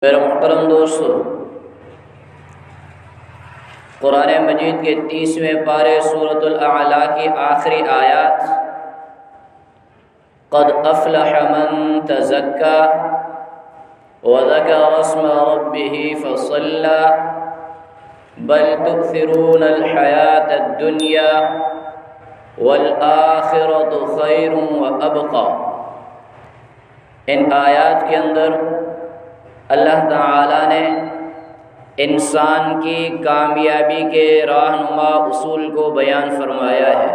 میرے محترم دوستو، قرآن مجید کے 30ویں پارے سورۃ الاعلیٰ کی آخری آیات قد افلح من تزکا وذکر اسم ربہ فصلی بل تؤثرون الحیاۃ الدنیا والآخرۃ خیر وابقی۔ ان آیات کے اندر اللہ تعالیٰ نے انسان کی کامیابی کے رہنما اصول کو بیان فرمایا ہے۔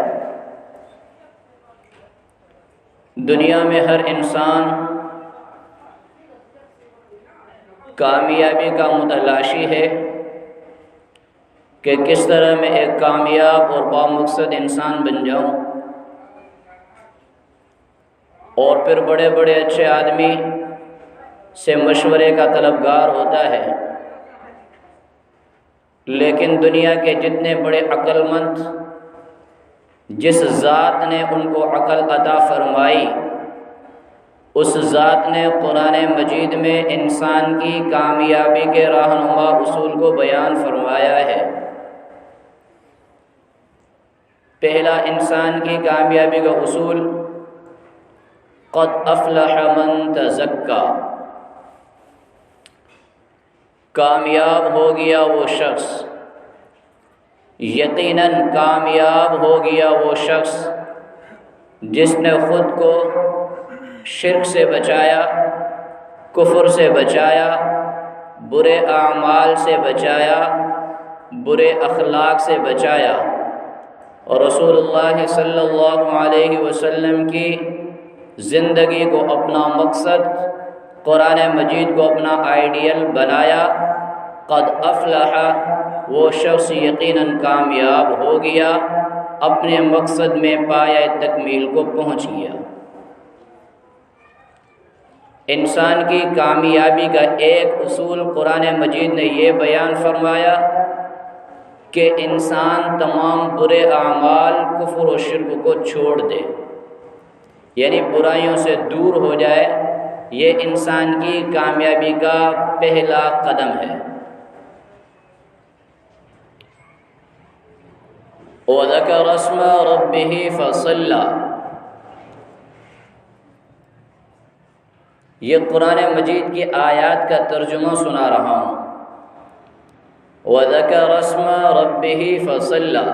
دنیا میں ہر انسان کامیابی کا متلاشی ہے کہ کس طرح میں ایک کامیاب اور بامقصد انسان بن جاؤں، اور پھر بڑے بڑے اچھے آدمی سے مشورے کا طلبگار ہوتا ہے، لیکن دنیا کے جتنے بڑے عقل مند جس ذات نے ان کو عقل عطا فرمائی، اس ذات نے قرآن مجید میں انسان کی کامیابی کے رہنما اصول کو بیان فرمایا ہے۔ پہلا انسان کی کامیابی کا اصول قد افلح من تزکا، کامیاب ہو گیا وہ شخص، یقیناً کامیاب ہو گیا وہ شخص جس نے خود کو شرک سے بچایا، کفر سے بچایا، برے اعمال سے بچایا، برے اخلاق سے بچایا، اور رسول اللہ صلی اللہ علیہ وسلم کی زندگی کو اپنا مقصد، قرآن مجید کو اپنا آئیڈیل بنایا۔ قد افلح، وہ شخص یقیناً کامیاب ہو گیا، اپنے مقصد میں پایہ تکمیل کو پہنچ گیا۔ انسان کی کامیابی کا ایک اصول قرآن مجید نے یہ بیان فرمایا کہ انسان تمام برے اعمال، کفر و شرک کو چھوڑ دے، یعنی برائیوں سے دور ہو جائے۔ یہ انسان کی کامیابی کا پہلا قدم ہے۔ وَذَكَرَ اسْمَ رَبِّهِ فَصَلَّى، یہ قرآن مجید کی آیات کا ترجمہ سنا رہا ہوں۔ وَذَكَرَ اسْمَ رَبِّهِ فَصَلَّى،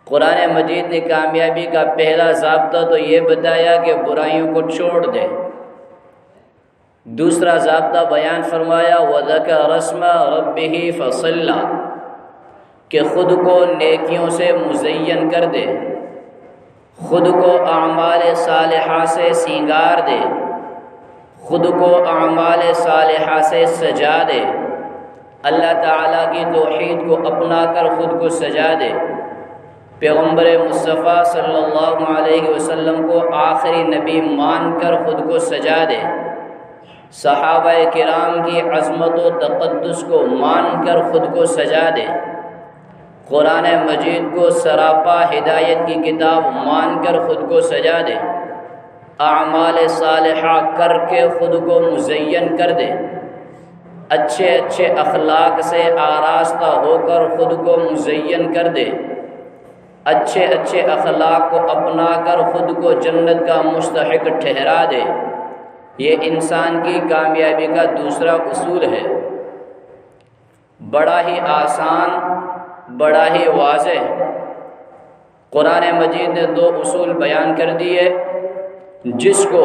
قرآن مجید نے کامیابی کا پہلا ضابطہ تو یہ بتایا کہ برائیوں کو چھوڑ دے۔ دوسرا ضابطہ بیان فرمایا وَذَكَرَ اسْمَ رَبِّهِ فَصَلَّى، کہ خود کو نیکیوں سے مزین کر دے، خود کو اعمال صالحہ سے سینگار دے، خود کو اعمال صالحہ سے سجا دے، اللہ تعالیٰ کی توحید کو اپنا کر خود کو سجا دے، پیغمبر مصطفیٰ صلی اللہ علیہ وسلم کو آخری نبی مان کر خود کو سجا دے، صحابہ کرام کی عظمت و تقدس کو مان کر خود کو سجا دے، قرآن مجید کو سراپا ہدایت کی کتاب مان کر خود کو سجا دے، اعمال صالحہ کر کے خود کو مزین کر دے، اچھے اچھے اخلاق سے آراستہ ہو کر خود کو مزین کر دے، اچھے اچھے اخلاق کو اپنا کر خود کو جنت کا مستحق ٹھہرا دے۔ یہ انسان کی کامیابی کا دوسرا اصول ہے، بڑا ہی آسان، بڑا ہی واضح۔ قرآن مجید نے دو اصول بیان کر دیے جس کو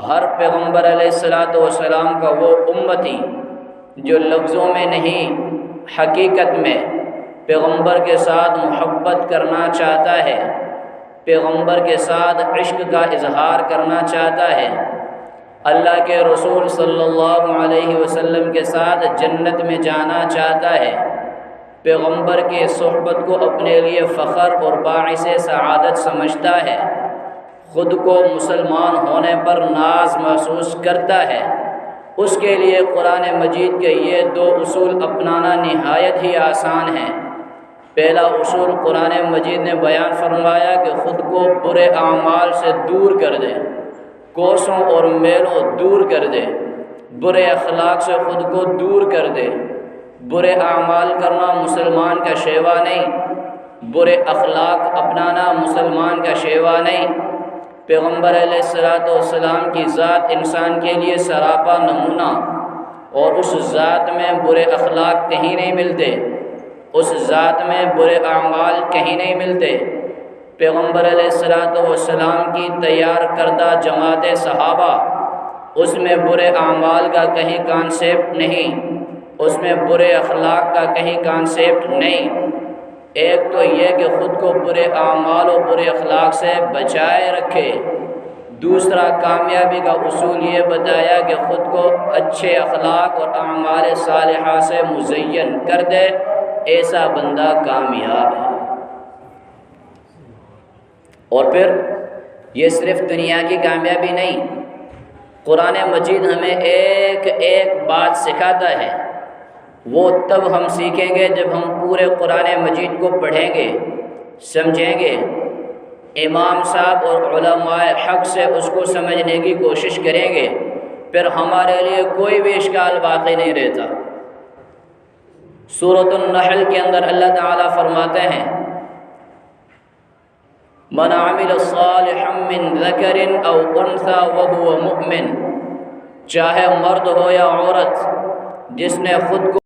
ہر پیغمبر علیہ السلام کا وہ امتی جو لفظوں میں نہیں حقیقت میں پیغمبر کے ساتھ محبت کرنا چاہتا ہے، پیغمبر کے ساتھ عشق کا اظہار کرنا چاہتا ہے، اللہ کے رسول صلی اللہ علیہ وسلم کے ساتھ جنت میں جانا چاہتا ہے، پیغمبر کی صحبت کو اپنے لیے فخر اور باعث سعادت سمجھتا ہے، خود کو مسلمان ہونے پر ناز محسوس کرتا ہے، اس کے لیے قرآن مجید کے یہ دو اصول اپنانا نہایت ہی آسان ہے۔ پہلا اصول قرآن مجید نے بیان فرمایا کہ خود کو برے اعمال سے دور کر دے، کوسوں اور میلوں دور کر دے، برے اخلاق سے خود کو دور کر دے۔ برے اعمال کرنا مسلمان کا شیوا نہیں، برے اخلاق اپنانا مسلمان کا شیوا نہیں۔ پیغمبر علیہ السلام کی ذات انسان کے لیے سراپا نمونہ، اور اس ذات میں برے اخلاق کہیں نہیں ملتے، اس ذات میں برے اعمال کہیں نہیں ملتے۔ پیغمبر علیہ السلام کی تیار کردہ جماعت صحابہ، اس میں برے اعمال کا کہیں کانسیپٹ نہیں، اس میں برے اخلاق کا کہیں کانسیپٹ نہیں۔ ایک تو یہ کہ خود کو برے اعمال و برے اخلاق سے بچائے رکھے، دوسرا کامیابی کا اصول یہ بتایا کہ خود کو اچھے اخلاق اور اعمال صالحہ سے مزین کر دے، ایسا بندہ کامیاب ہے۔ اور پھر یہ صرف دنیا کی کامیابی نہیں، قرآن مجید ہمیں ایک ایک بات سکھاتا ہے۔ وہ تب ہم سیکھیں گے جب ہم پورے قرآن مجید کو پڑھیں گے، سمجھیں گے، امام صاحب اور علماء حق سے اس کو سمجھنے کی کوشش کریں گے، پھر ہمارے لیے کوئی بھی اشکال باقی نہیں رہتا۔ سورۃ النحل کے اندر اللہ تعالیٰ فرماتے ہیں من عمل صالحا من ذکر او انثى وهو مؤمن، چاہے مرد ہو یا عورت، جس نے خود کو